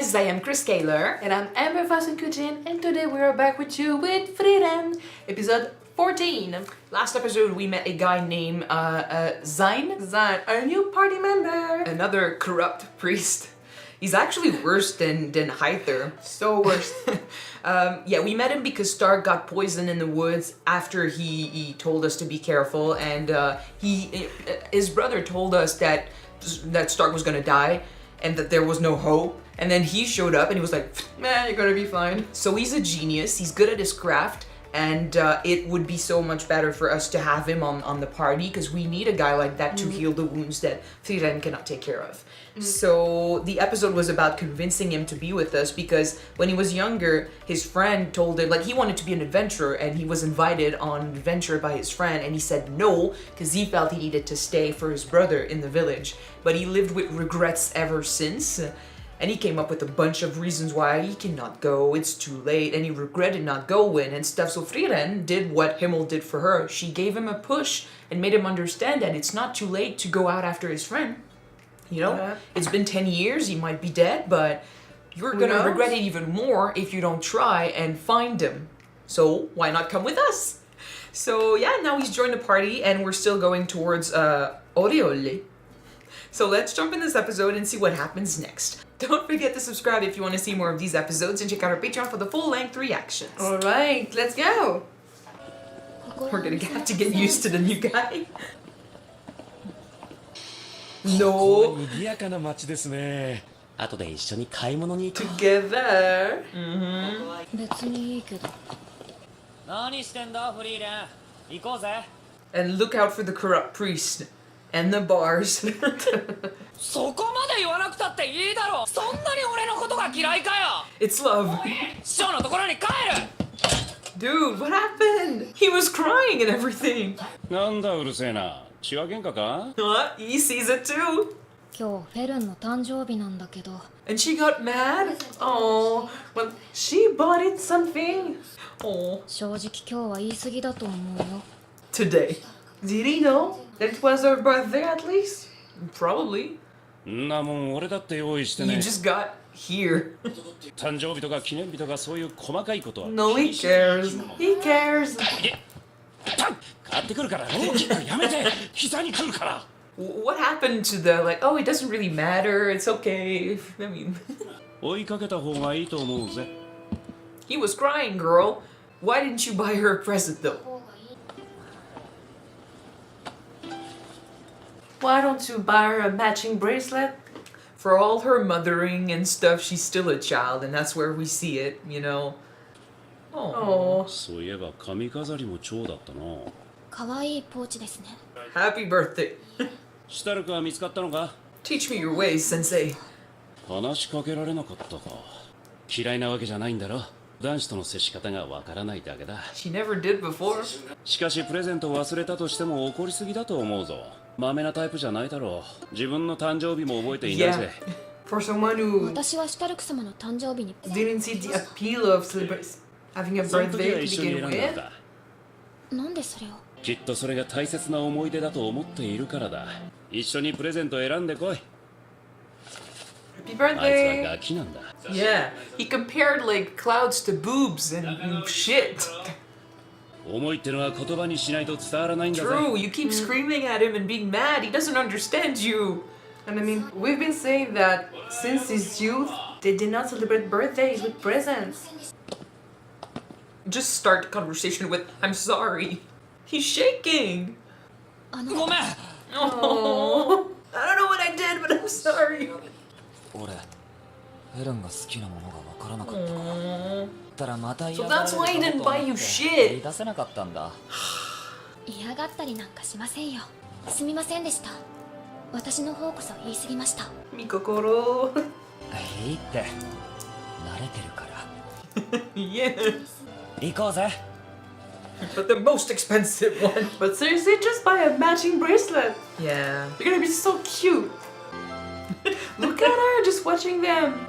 guys, I am Chris Kaler. And I'm Amber Vassen Kyuujin, and today we are back with you with Frieren, episode 14. Last episode we met a guy named Sein. Sein, our new party member. Another corrupt priest. He's actually worse than Hyther. So worse. Yeah, we met him because Stark got poisoned in the woods after he told us to be careful, and his brother told us that Stark was gonna die and that there was no hope. And then he showed up and he was like, man, you're gonna be fine. So he's a genius, he's good at his craft, and it would be so much better for us to have him on the party because we need a guy like that to heal the wounds that Frieren cannot take care of. So the episode was about convincing him to be with us because when he was younger, his friend told him, like, he wanted to be an adventurer and he was invited on an adventure by his friend, and he said no because he felt he needed to stay for his brother in the village. But he lived with regrets ever since. And he came up with a bunch of reasons why he cannot go, it's too late, and he regretted not going and stuff. So Frieren did what Himmel did for her. She gave him a push and made him understand that it's not too late to go out after his friend. You know, It's been 10 years, he might be dead, but you're gonna regret it even more if you don't try and find him. So why not come with us? So yeah, now he's joined the party and we're still going towards Oriole. So let's jump in this episode and see what happens next. Don't forget to subscribe if you want to see more of these episodes, and check out our Patreon for the full-length reactions. Alright, let's go! We're gonna have to get used to the new guy. No. Together. And look out for the corrupt priest and the bars. It's love. Dude, what happened? He was crying and everything. He sees it too. 今日フェルンの誕生日なんだけど And she got mad? Oh, well, she bought it something. Oh. 正直今日は言い過ぎだと思うよ Today. Did he know that it was her birthday at least? Probably. You just got here. No, he cares. He cares. What happened to the, like, oh, it doesn't really matter, it's okay. I mean, he was crying, girl. Why didn't you buy her a present, though? Why don't you buy her a matching bracelet? For all her mothering and stuff, she's still a child, and that's where we see it, you know. Oh. かわいいポーチですね Happy birthday. Teach me your ways, sensei. She never did before. Yeah. For someone who 私はシュタルク様の誕生日に didn't see the appeal of having a birthday to begin with. なんでそれを Happy birthday! Yeah, he compared like clouds to boobs and shit. True, you keep screaming at him and being mad. He doesn't understand you. And I mean, we've been saying that since his youth, they did not celebrate birthdays with presents. Just start the conversation with, I'm sorry. He's shaking. Oh no Oh. I don't know what I did, but I'm sorry. So So that's why he didn't buy you shit. 嫌がったりなんかしませんよすみませんでした私の方こそ言い過ぎました Mikokoro. いいって慣れてるから Yeah. 行こうぜ But the most expensive one. But seriously, just buy a matching bracelet. Yeah. You're gonna be so cute. Look at her, just watching them.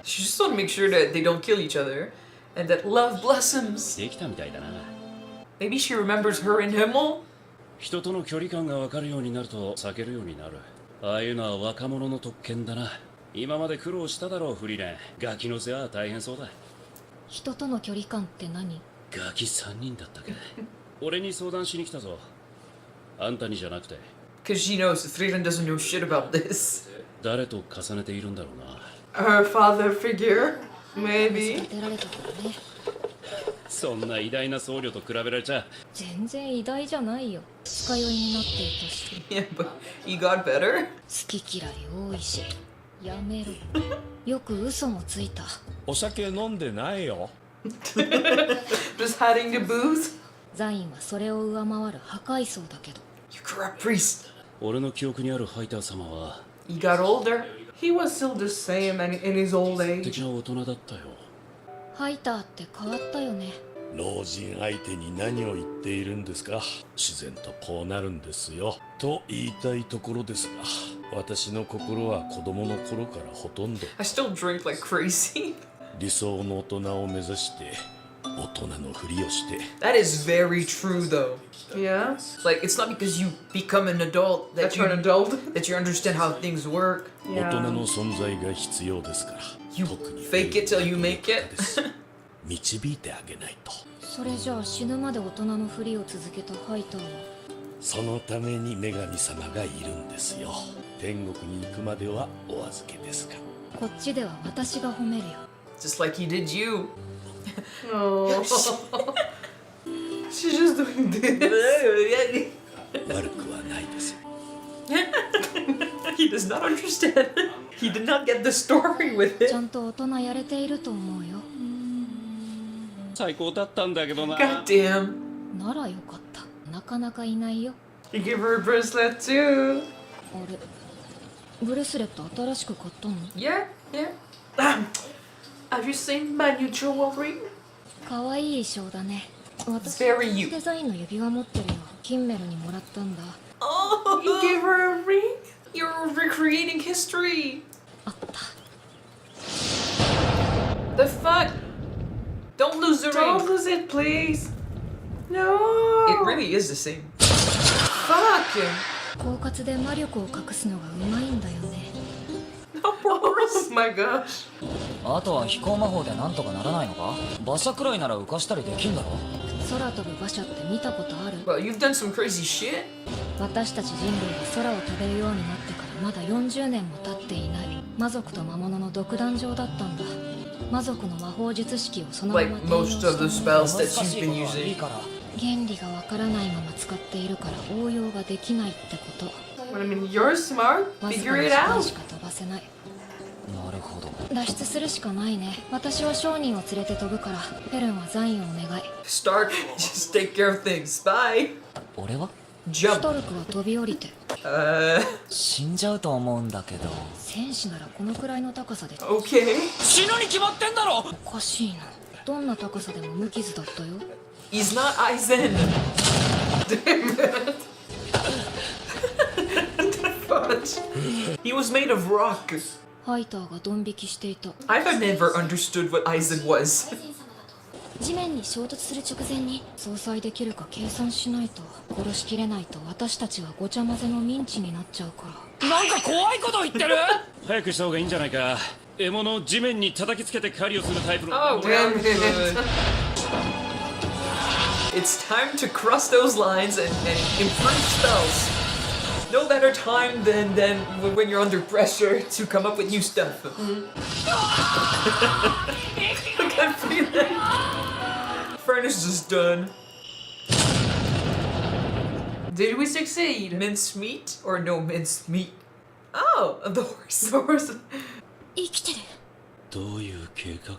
She just want to make sure that they don't kill each other and that love blossoms. Maybe she remembers her in Himmel? 人との距離感が分かるようになると避けるようになる。ああいうのは若者の特権だな。今まで苦労しただろうフリーレン。ガキの世話は大変そうだ。人との距離感って何？ガキ3人だったか。俺に相談しに来たぞ。あんたにじゃなくて。 Because she knows Frieren doesn't know shit about this. 誰と重ねているんだろうな。 Her father figure, maybe. 立てられたからね。そんな偉大な僧侶と比べられちゃ。全然偉大じゃないよ。二日酔いになっていたし。 Yeah, but he got better. 好き嫌い多いし。やめろ。よく嘘もついた。お酒飲んでないよ。 Just hiding the booze. ザインはそれを上回る破壊層だけど。 You corrupt priest. 俺の記憶にあるファイター様は He got older. He was still the same and in his old 素 age. 敵な大人だったよ。ハイターって変わったよね。老人相手に何を言っているんですか。自然とこうなるんですよと言いたいところですが、私の心は子供の頃からほとんど I still drink like crazy. 理想の大人を目指して大人のふりをして。 That is very true, though. Yeah. Like, it's not because you become an adult that That you're an adult. that you understand how things work. 大人 Yeah. の存在が必要ですから。 You 特に fake it till you make it. 導いてあげないと。それじゃあ死ぬまで大人のふりを続けたハイターは。そのために女神様がいるんですよ。天国に行くまではお預けですが。こっちでは私が褒めるよ。 Just like he did you. Oh. She's just doing this. 悪くはないです。 He does not understand. He did not get the story with ち it. ゃんと大人やれていると思うよ。最高だったんだけどな。 God damn. ならよかった。なかなかいないよ。 You give her a bracelet too. あれ、ブレスレット新しく買ったの？ Yeah, yeah. Have you seen my new jewelry? かわいい衣装だね。私 Very you. デザインの指輪持ってるよ。キンメルにもらったんだ。 Oh, You gave her a ring? you're recreating history. あった。 The fuck? Don't lose the Don't ring. lose it, please. No. It really is the same. Fuck. 狡猾で魔力を隠すのがうまいんだよね。 Oh my gosh. あとは飛行魔法でなんとかならないのか。馬車くらいなら浮かしたりできんだろ。空飛ぶ馬車って見たことある？ Well, you've done some crazy shit. 私たち人類が空を飛べるようになってからまだ40年も経っていない。魔族と魔物の独壇場だったんだ。魔族の魔法術式をそのまま Like 転用 most of the したもの。 spells 難 that し you've い been ことはいい using. から。原理がわからないまま使っているから応用ができないってこと。 Well, I mean, you're smart. わず Figure かな it 時間 out. しか飛ばせない。なるほど。脱出するしかないね。私は商人を連れて飛ぶから、フェルンはザインをお願い。 Start. Just take care of things. Bye. 俺はシュ Jump. トルクは飛び降りて。死んじゃうと思うんだけど。戦士ならこのくらいの高さで。 Okay. 死ぬに決まってんだろ。おかしいな。どんな高さでも無傷だったよ。 He's not Aizen. Damn it. Fudge. He was made of rock. ハイターがドン引きしていた。 I've never understood what Aizen was. 地面に衝突する直前に相殺できるか計算しないと。殺しきれないと私たちはごちゃ混ぜのミンチになっちゃうから。なんか怖いこと言ってる。早くした方がいいんじゃないか。獲物を地面に叩きつけて狩りをするタイプの。 Oh, Damn well, it. good. It's time to cross those lines and improve spells. No better time than when you're under pressure to come up with new stuff. Look at Frieren. Fern is just done. Did we succeed? Mince meat or no mince meat? Oh, the horse. Of course. 生きてる。どういう計画？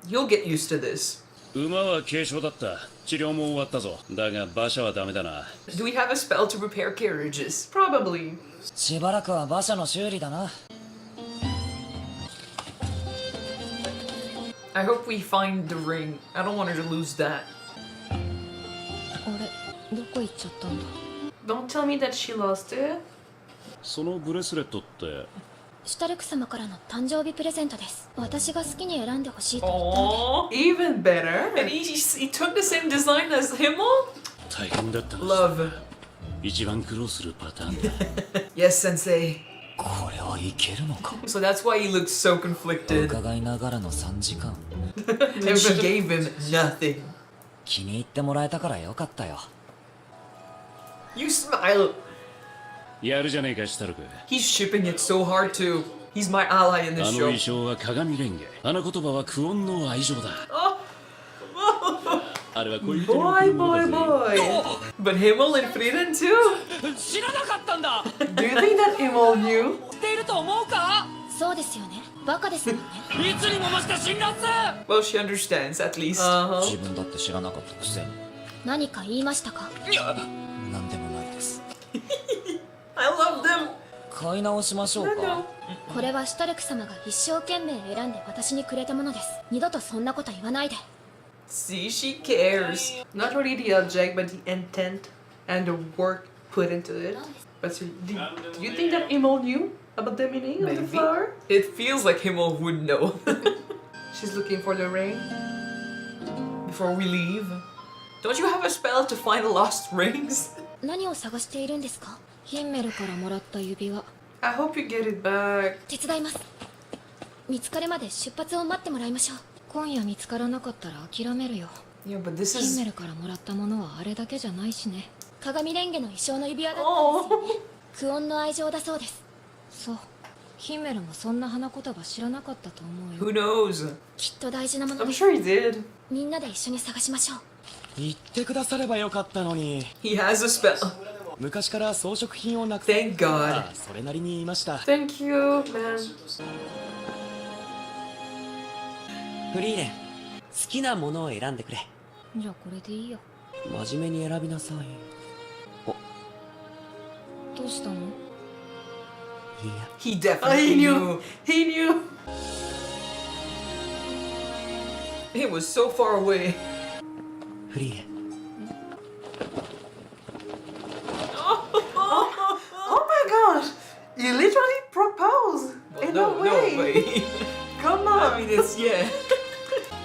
You'll get used to this. 馬は軽傷だった。治療も終わったぞ。だが馬車はダメだな。 Do we have a spell to repair carriages? Probably. しばらくは馬車の修理だな。 I hope we find the ring. I don't want her to lose that. あれ、どこ行っちゃったんだ。 Don't tell me that she lost it. そのブレスレットって。シュタルク様からの誕生日プレゼントです。私が好きに選んでほしいと言ったので。 Aww. Even better. And he took the same design as Himmel? 大変だったな。 Love. 一番苦労するパターンだ。 Yes, sensei. これはいけるのか So that's why he looked so conflicted. 伺いながらの3時間 And she gave him nothing. 気に入ってもらえたからよかったよ You smile. やるじゃねえかシュタルク。 He's shipping it so hard too. He's my ally in あ this の show. 衣装は鏡レンゲ。あの言葉はクオンの愛情だ。あれは恋人に贈 Boy, るもの boy, だぜ。 boy. But Himmel and Frieren too? 知らなかったんだ Do you think that Himmel knew? 知っていると思うかそうですよねバカですもんねいつにも増して辛辣 Well, she understands at least. 自分だって知らなかったくせに何か言いましたかなんでもないです I love them. 買い直しましょうかこれはシュタルク様が一生懸命選んで私にくれたものです二度とそんなこと言わないで See, she cares. Not really the object, but the intent and the work put into it. But so, do you think that Himmel knew about the meaning of the Maybe. flower? It feels like Himmel would know. She's looking for the ring. Before we leave. Don't you have a spell to find lost rings? 何を探しているんですかヒンメルからもらった指輪 I hope you get it back. 手伝います見つかるまで出発を待ってもらいましょう今夜見つからなかったら諦めるよ Yeah, but this ヒン is... メルからもらったものはあれだけじゃないしね鏡レンゲの衣装の指輪だったんですよねクオンの愛情だそうですそうヒンメルもそんな花言葉知らなかったと思うよ Who knows? きっと大事なもの I'm です sure he did. みんなで一緒に探しましょう言ってくださればよかったのに He has a spell. 昔から装飾品をなく Thank God. あそれなりに言いました Thank you, man. フリーレン好きなものを選んでくれじゃあこれでいいよ真面目に選びなさいどうしたの He Oh, definitely he knew. knew. He knew. It was so far away. フリーレン Oh my gosh! You literally proposed. Well, No way. way. Come I on. mean, it's, yeah.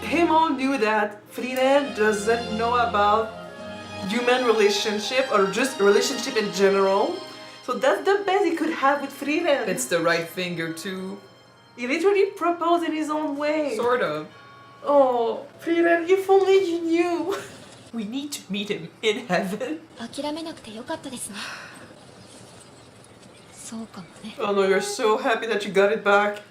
Himmel knew that Frieren doesn't know about human relationship or just relationship in general. So that's the best he could have with Frieren. It's the right finger, too. He literally proposed in his own way. Sort of. Oh, Frieren, if only you knew. We need to meet him in heaven. 諦めなくてよかったですねそうかもね Oh no, you're so happy that you got it back. と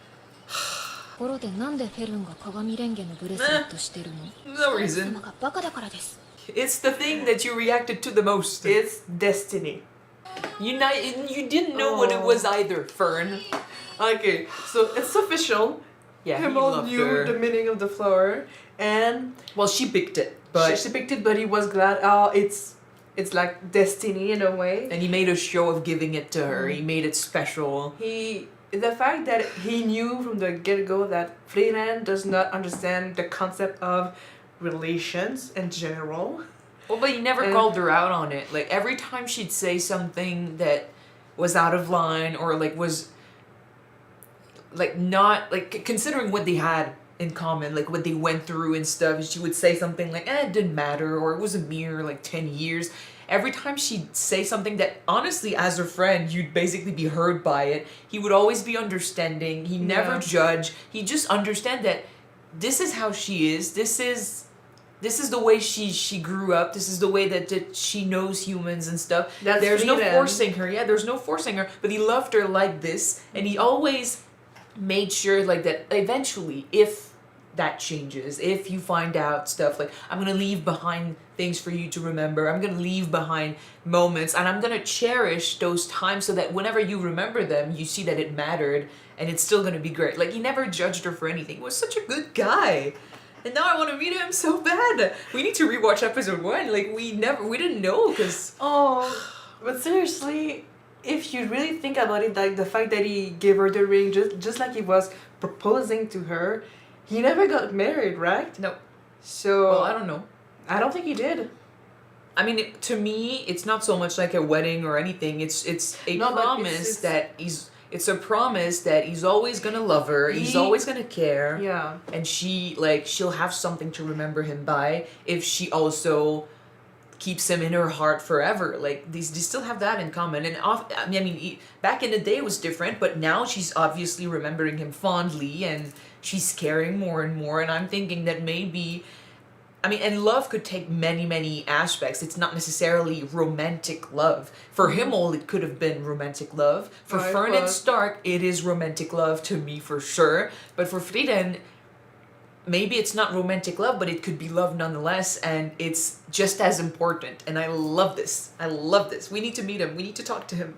ころでなんでフェルンが鏡レンゲのブレスレットしてるの No reason. 様がバカだからです It's the thing that you reacted to the most. It's destiny. You didn't know what it was either, Fern. Okay, so it's official. Yeah, he Himmel loved knew her. the meaning of the flower, and Well, she picked it, but she picked it, but he was glad. Oh, it's like destiny in a way. and he made a show of giving it to her. He made it special. The fact that he knew from the get-go that Frieren does not understand the concept of relations in general. Well, but he never And- called her out on it. Like every time she'd say something that was out of line or like was like not like considering what they had in common, like what they went through and stuff, she would say something like, it didn't matter, or it was a mere like 10 years. Every time she'd say something that honestly, as a friend, you'd basically be hurt by it, he would always be understanding. He never Yeah. judge. He just understand that this is how she is. This is the way she grew up. This is the way that she knows humans and stuff. That's There's no freedom. forcing her. Yeah, there's no forcing her. But he loved her like this, and he always made sure like that. Eventually, if that changes, if you find out stuff like I'm gonna leave behind things for you to remember. I'm gonna leave behind moments, and I'm gonna cherish those times so that whenever you remember them, you see that it mattered, and it's still gonna be great. Like he never judged her for anything. He was such a good guy. And now I want to meet him so bad. We need to rewatch episode 1. Like we didn't know because Oh, but seriously, if you really think about it, like the fact that he gave her the ring just like he was proposing to her, he never got married, right? no. So Well, I don't know. I don't think he did. I mean, to me, it's not so much like a wedding or anything. It's a No, but promise it's- that it's a promise that he's always gonna love her. He's He- always gonna care. Yeah. And she'll have something to remember him by if she also keeps him in her heart forever. Like they still have that in common. And back in the day it was different, but now she's obviously remembering him fondly and she's caring more and more. And I'm thinking that maybe, and love could take many aspects. It's not necessarily romantic love. For Himmel, it could have been romantic love. For Fern and Stark, it is romantic love to me for sure. But for Frieren, maybe it's not romantic love, but it could be love nonetheless, and it's just as important. And I love this. I love this. We need to meet him. We need to talk to him.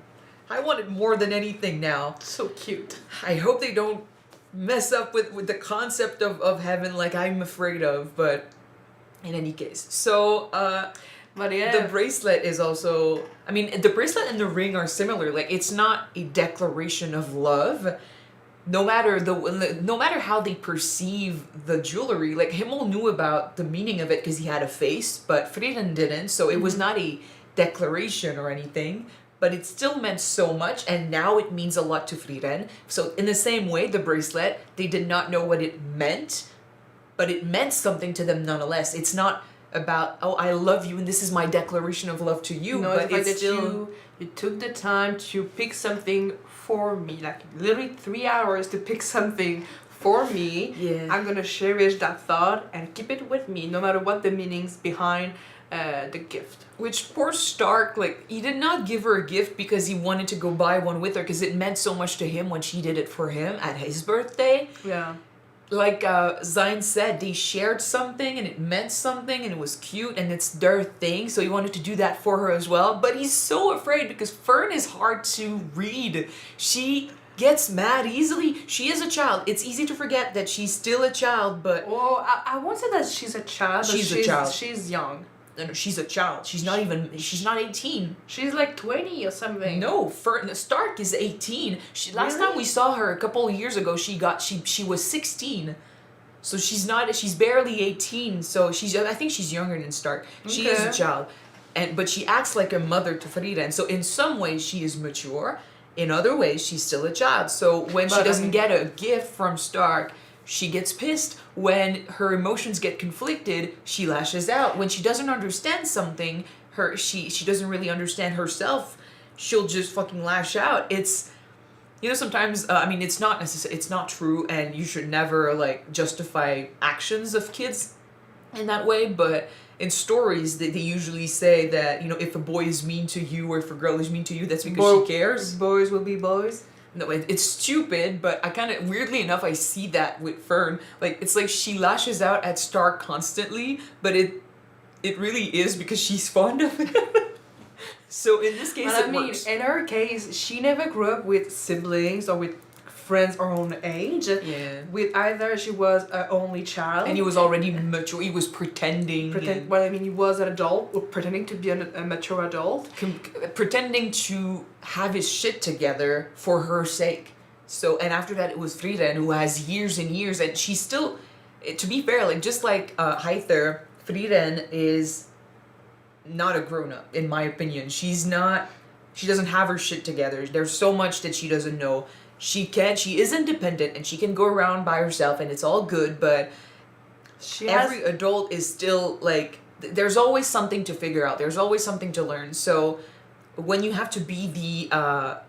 I want it more than anything now. So cute. I hope they don't mess up with the concept of heaven like I'm afraid of, but in any case. So, but yeah. The bracelet is also, the bracelet and the ring are similar. Like, it's not a declaration of love. No matter how they perceive the jewelry, like Himmel knew about the meaning of it because he had a face, but Frieren didn't, so it was not a declaration or anything, but it still meant so much, and now it means a lot to Frieren. So in the same way, the bracelet, they did not know what it meant, but it meant something to them nonetheless. It's not about, oh, I love you and this is my declaration of love to you, No, but it's it's still... you took the time to pick something for me, like literally 3 hours to pick something for me. Yeah. I'm gonna cherish that thought and keep it with me, no matter what the meanings behind the gift. Which poor Stark, like, he did not give her a gift because he wanted to go buy one with her, because it meant so much to him when she did it for him at his birthday. Yeah. Like Sein said, they shared something and it meant something and it was cute and it's their thing, so he wanted to do that for her as well. But he's so afraid because Fern is hard to read. She gets mad easily. She is a child. It's easy to forget that she's still a child, but... Well, I won't say that she's a child, but She's a child. She's young. No, she's a child. She's not 18. She's like 20 or something. No, Stark is 18. Last time we saw her a couple of years ago, she was 16. So she's barely 18. So I think she's younger than Stark. She is a child. But she acts like a mother to Frieren. So in some ways she is mature. In other ways she's still a child. So when she doesn't get a gift from Stark, she gets pissed. When her emotions get conflicted, she lashes out. When she doesn't understand something, she doesn't really understand herself, she'll just fucking lash out. It's, sometimes, it's not true, and you should never, like, justify actions of kids in that way, but in stories, they usually say that, if a boy is mean to you or if a girl is mean to you, that's because she cares. Boys will be boys. No, it's stupid, but I kind of, weirdly enough, I see that with Fern. Like, it's like she lashes out at Stark constantly, but it really is because she's fond of him. So in this case, it works. In her case, she never grew up with siblings or with friends her own age. Yeah. With either she was an only child. And he was already mature. He was pretending. He was an adult, or pretending to be a mature adult. Pretending to have his shit together for her sake. So, and after that, it was Frieren, who has years and years, and she's still, to be fair, like, just like Heither, Frieren is not a grown-up, in my opinion. She doesn't have her shit together. There's so much that she doesn't know. She is independent and she can go around by herself and it's all good, but every adult is still like, there's always something to figure out. There's always something to learn. So when you have to be the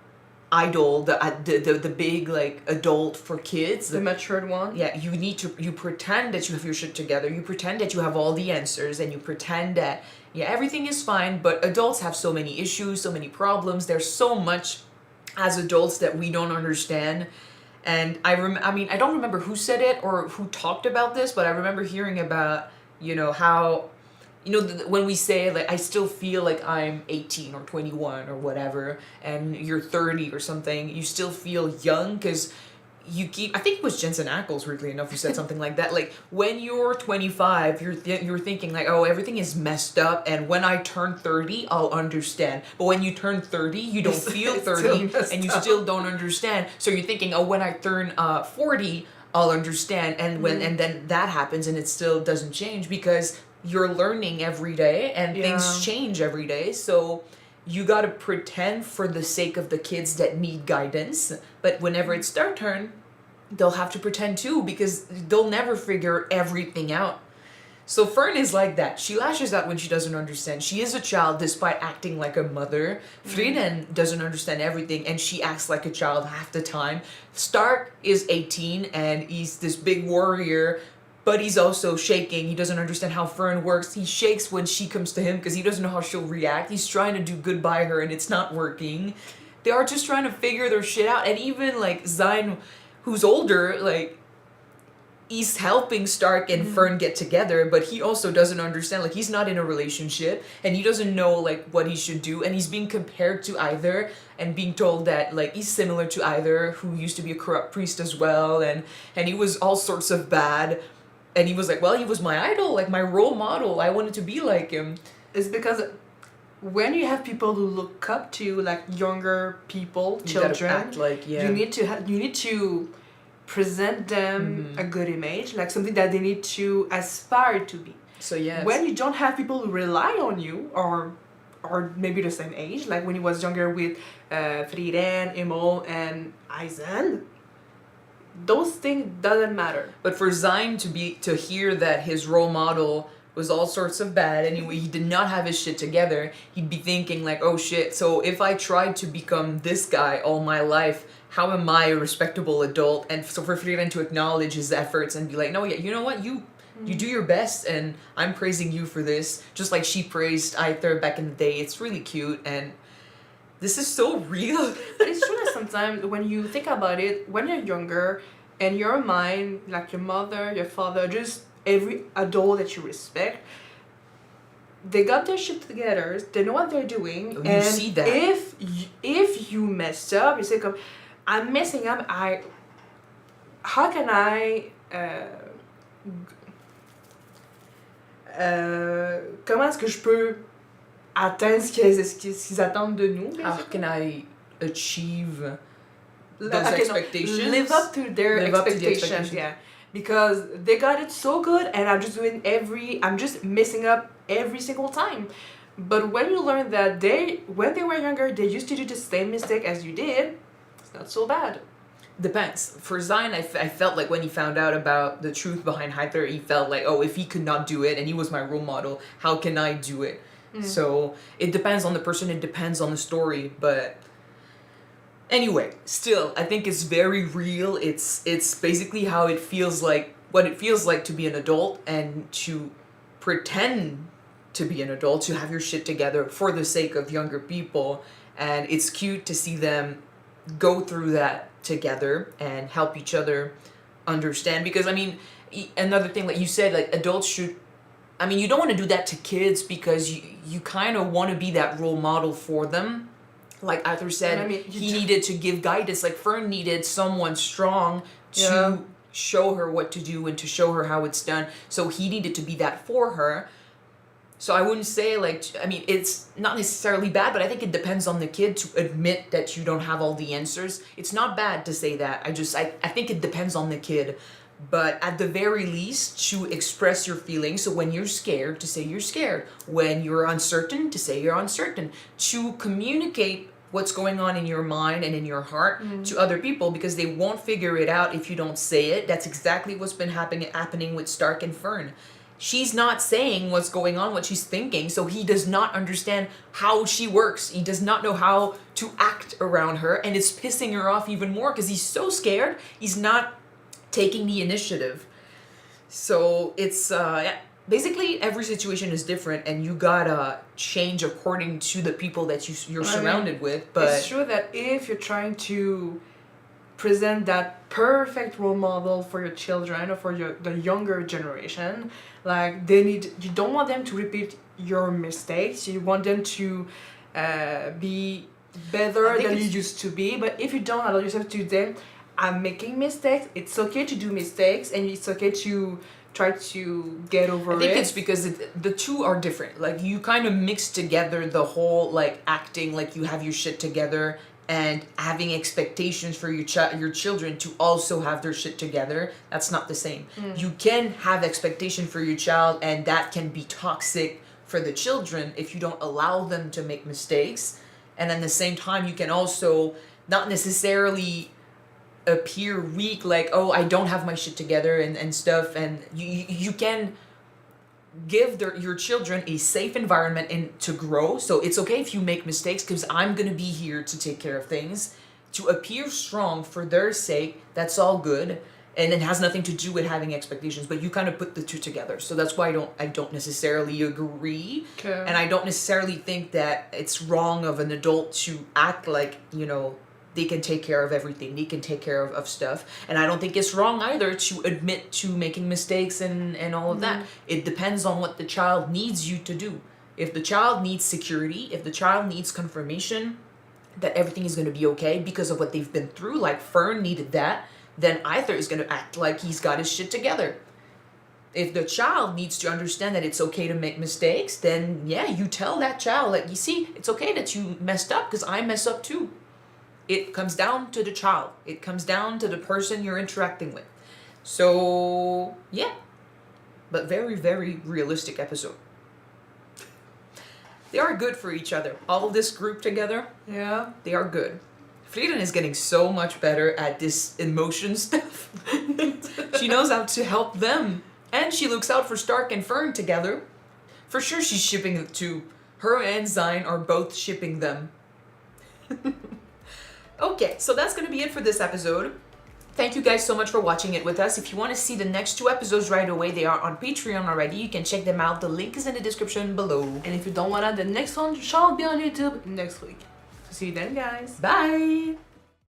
idol, the big like adult for kids, the matured one. Yeah, you pretend that you have your shit together. You pretend that you have all the answers, and you pretend that everything is fine. But adults have so many issues, so many problems. There's so much as adults that we don't understand. And I don't remember who said it or who talked about this, but I remember hearing about, how, when we say, like, I still feel like I'm 18 or 21 or whatever, and you're 30 or something, you still feel young because I think it was Jensen Ackles, weirdly enough, who said something like that. Like, when you're 25, you're thinking, like, oh, everything is messed up, and when I turn 30, I'll understand. But when you turn 30, you don't feel 30, and you still don't understand. So you're thinking, oh, when I turn 40, I'll understand. And and then that happens, and it still doesn't change, because you're learning every day, and things change every day. So you gotta pretend for the sake of the kids that need guidance, but whenever it's their turn, they'll have to pretend too, because they'll never figure everything out. So Fern is like that. She lashes out when she doesn't understand. She is a child despite acting like a mother. Frieren doesn't understand everything and she acts like a child half the time. Stark is 18 and he's this big warrior, but he's also shaking. He doesn't understand how Fern works. He shakes when she comes to him because he doesn't know how she'll react. He's trying to do good by her and it's not working. They are just trying to figure their shit out. And even like Sein, who's older, like, he's helping Stark and Fern get together, but he also doesn't understand. Like, he's not in a relationship, and he doesn't know, like, what he should do, and he's being compared to either, and being told that, like, he's similar to either, who used to be a corrupt priest as well, and he was all sorts of bad, and he was like, well, he was my idol, like, my role model, I wanted to be like him. It's because when you have people who look up to, like, younger people, children, act like, yeah. you need to present them a good image, like something that they need to aspire to be. So yeah. When you don't have people who rely on you, or maybe the same age, like when he was younger with Frieren, Himmel, and Eisen, those things doesn't matter. But for Sein to hear that his role model was all sorts of bad and he did not have his shit together, he'd be thinking like, oh shit, so if I tried to become this guy all my life, how am I a respectable adult? And so for Frieren to acknowledge his efforts and be like, no, yeah, you know what, you do your best and I'm praising you for this, just like she praised Aether back in the day. It's really cute and this is so real. But it's true that sometimes when you think about it, when you're younger and your mind, like your mother, your father, just every adult that you respect, they got their shit together, they know what they're doing, You and see that. if you messed up, you say, I'm messing up, how can I comment est-ce que je peux atteindre ce qu'ils attendent de nous, How basically? can I achieve those Okay, no, expectations? live up to their Live up to the expectations, expectations. yeah. Because they got it so good and I'm just messing up every single time. But when you learn that when they were younger, they used to do the same mistake as you did, it's not so bad. Depends. For Sein, I felt like when he found out about the truth behind Hyther, he felt like, oh, if he could not do it and he was my role model, how can I do it? So it depends on the person, it depends on the story, but anyway, still, I think it's very real. It's basically how it feels like, what it feels like to be an adult and to pretend to be an adult, to have your shit together for the sake of younger people. And it's cute to see them go through that together and help each other understand. Because, I mean, another thing, like you said, like adults should, I mean, you don't want to do that to kids because you kind of want to be that role model for them. Like Arthur said, I mean, he needed to give guidance. Like Fern needed someone strong to show her what to do and to show her how it's done. So he needed to be that for her. So I wouldn't say like, I mean, it's not necessarily bad, but I think it depends on the kid to admit that you don't have all the answers. It's not bad to say that. I think it depends on the kid. But at the very least, to express your feelings. So when you're scared, to say you're scared. When you're uncertain, to say you're uncertain. To communicate what's going on in your mind and in your heart to other people, because they won't figure it out if you don't say it. That's exactly what's been happening with Stark and Fern. She's not saying what's going on, what she's thinking, so he does not understand how she works. He does not know how to act around her, and it's pissing her off even more because he's so scared. He's not taking the initiative. So it's basically every situation is different and you gotta change according to the people that you're surrounded with. But it's true that if you're trying to present that perfect role model for your children or for the younger generation, like you don't want them to repeat your mistakes, you want them to be better than you used to be. But if you don't allow yourself to them, I'm making mistakes, it's okay to do mistakes and it's okay to try to get over it. I think it's because the two are different. Like you kind of mix together the whole like acting like you have your shit together and having expectations for your children to also have their shit together. That's not the same. You can have expectation for your child and that can be toxic for the children if you don't allow them to make mistakes. And at the same time, you can also not necessarily appear weak, like, oh, I don't have my shit together and stuff, and you can give your children a safe environment and to grow. So it's okay if you make mistakes because I'm gonna be here to take care of things. To appear strong for their sake, that's all good. And it has nothing to do with having expectations, but you kind of put the two together. So that's why I don't necessarily agree. Okay. And I don't necessarily think that it's wrong of an adult to act like, you know, they can take care of everything. They can take care of stuff. And I don't think it's wrong either to admit to making mistakes and all of that. It depends on what the child needs you to do. If the child needs security, if the child needs confirmation that everything is going to be okay because of what they've been through, like Fern needed that, then Either is going to act like he's got his shit together. If the child needs to understand that it's okay to make mistakes, then yeah, you tell that child, like, you see, it's okay that you messed up because I mess up too. It comes down to the child. It comes down to the person you're interacting with. So, yeah. But very, very realistic episode. They are good for each other. All this group together, Yeah. they are good. Frieren is getting so much better at this emotion stuff. She knows how to help them. And she looks out for Stark and Fern together. For sure she's shipping the two. Her and Sein are both shipping them. Okay, so that's going to be it for this episode. Thank you guys so much for watching it with us. If you want to see the next 2 episodes right away, they are on Patreon already. You can check them out. The link is in the description below. And if you don't want to, the next one shall be on YouTube next week. So see you then, guys. Bye!